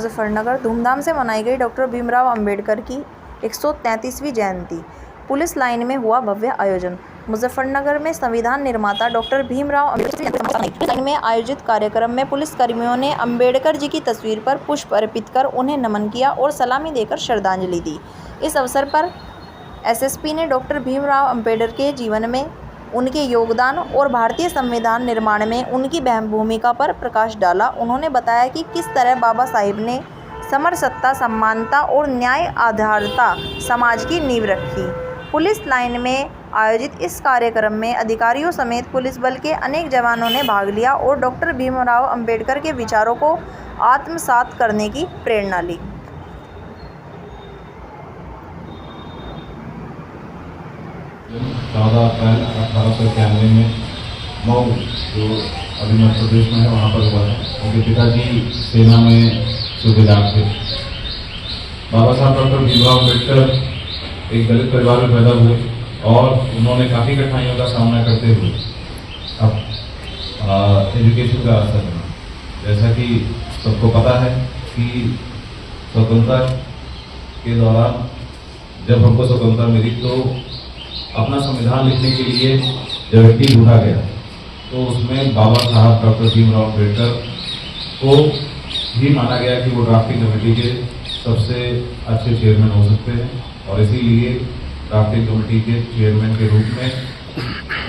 मुजफ्फरनगर धूमधाम से मनाई गई डॉक्टर भीमराव अंबेडकर की 133वीं जयंती। पुलिस लाइन में हुआ भव्य आयोजन। मुजफ्फरनगर में संविधान निर्माता डॉक्टर भीमराव अंबेडकर में आयोजित कार्यक्रम में पुलिसकर्मियों ने अंबेडकर जी की तस्वीर पर पुष्प अर्पित कर उन्हें नमन किया और सलामी देकर श्रद्धांजलि दी। इस अवसर पर एसएसपी ने डॉक्टर भीमराव अंबेडकर के जीवन में उनके योगदान और भारतीय संविधान निर्माण में उनकी अहम भूमिका पर प्रकाश डाला। उन्होंने बताया कि किस तरह बाबा साहिब ने समरसता, समानता और न्याय आधारित समाज की नींव रखी। पुलिस लाइन में आयोजित इस कार्यक्रम में अधिकारियों समेत पुलिस बल के अनेक जवानों ने भाग लिया और डॉक्टर भीमराव अंबेडकर के विचारों को आत्मसात करने की प्रेरणा ली। 14 अप्रैल 1891 में मऊ, जो अभी मध्य प्रदेश में है, वहाँ पर हुआ है। उनके पिताजी सेना में सूबेदार थे। बाबा साहब डॉक्टर भीमराव अम्बेडकर एक दलित परिवार में पैदा हुए और उन्होंने काफ़ी कठिनाइयों का सामना करते हुए अब एजुकेशन का रास्ता चुना। जैसा कि सबको पता है कि स्वतंत्रता के दौरान जब हमको स्वतंत्रता मिली तो अपना संविधान लिखने के लिए जब व्यक्ति ढूंढा गया तो उसमें बाबा साहब डॉक्टर भीमराव अम्बेडकर को ही माना गया कि वो ड्राफ्टिंग कमेटी के सबसे अच्छे चेयरमैन हो सकते हैं और इसीलिए ड्राफ्टिंग कमेटी के चेयरमैन के रूप में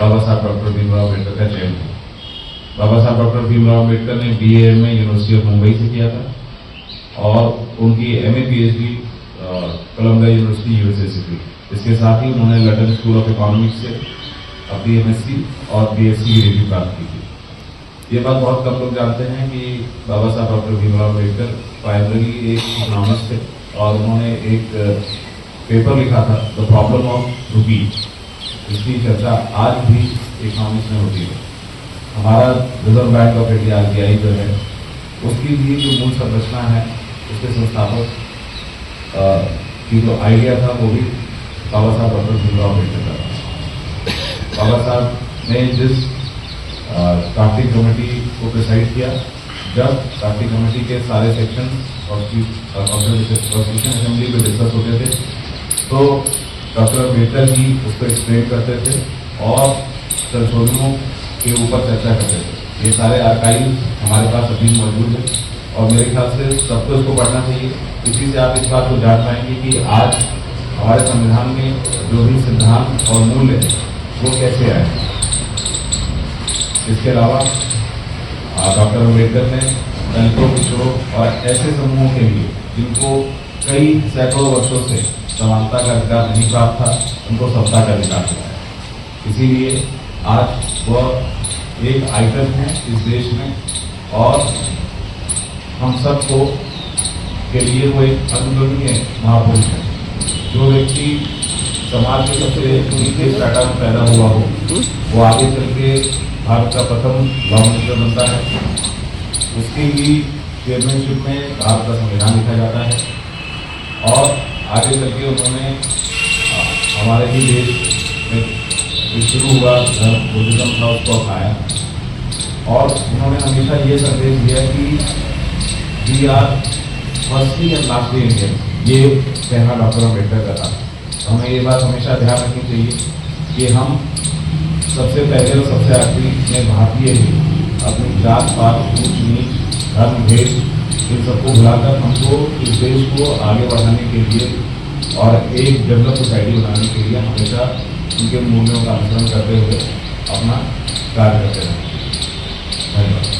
बाबा साहब डॉक्टर भीमराव अम्बेडकर का चयन हुआ। बाबा साहब डॉक्टर भीमराव अम्बेडकर ने BA में यूनिवर्सिटी ऑफ मुंबई से किया था और उनकी MA PhD Columbia university USA से की। इसके साथ ही उन्होंने लंदन स्कूल ऑफ इकोनॉमिक्स से अपनी MSc और BSc की डिग्री प्राप्त की थी। ये बात बहुत कम लोग जानते हैं कि बाबा साहब डॉक्टर भीमराव अम्बेडकर प्राइमरी एक इकोनॉमिस्ट थे और उन्होंने एक पेपर लिखा था द प्रॉब्लम ऑफ रूपी। इसकी चर्चा आज भी इकोनॉमिक्स में होती है। हमारा reserve bank of India RBI जो है उसकी भी जो मूल संरचना है उसके संस्थापक की जो आइडिया था वो भी बाबा साहब डॉक्टर भीमराव अम्बेडकर का था। बाबा साहब ने जिस ड्राफ्टिंग कमेटी को प्रिसाइड किया, जब ड्राफ्टिंग कमेटी के सारे सेक्शन कॉन्स्टिट्यूशन असेंबली में डिस्कस होते थे तो डॉक्टर अम्बेडकर ही उसको एक्सप्लेन करते थे और संशोधनों के ऊपर चर्चा करते थे। ये सारे आर्काइव हमारे पास अभी मौजूद है और मेरे ख्याल से सबको इसको पढ़ना चाहिए। इसी से आप इस बात को जान पाएंगे कि आज हमारे संविधान में जो भी सिद्धांत और मूल्य है वो कैसे आए। इसके अलावा डॉक्टर अम्बेडकर ने दलितों, किशोरों और ऐसे समूहों के लिए जिनको कई सैकड़ों वर्षों से समानता का अधिकार नहीं प्राप्त था, उनको समता का अधिकार दिलाया। इसीलिए आज वह एक आइकन है इस देश में और हम सबको के लिए वो एक अतुलनीय महापुरुष है। जो व्यक्ति समाज के सबसे नीचे स्ट्रेटा में पैदा हुआ हो वो आगे चल के भारत का प्रथम लॉ मिनिस्टर बनता है। उसकी ही चेयरमैनशिप में भारत का संविधान लिखा जाता है और आगे चल के उन्होंने हमारे ही देश में शुरू हुआ धर्म बुद्धिज्म था उसको अपनाया और उन्होंने हमेशा ये संदेश दिया कि we are firstly and lastly Indian. ये कहना डॉक्टर अम्बेडकर का था। हमें ये बात हमेशा ध्यान रखनी चाहिए कि हम सबसे पहले और सबसे आखिरी में भारतीय ही अपनी जात पात, ऊंच नीच, धर्म भेद इन सबको भुलाकर हमको इस देश को आगे बढ़ाने के लिए और एक डेवलप सोसाइटी बनाने के लिए हमेशा उनके मूल्यों का अनुसरण करते हुए अपना कार्य करते हैं। धन्यवाद।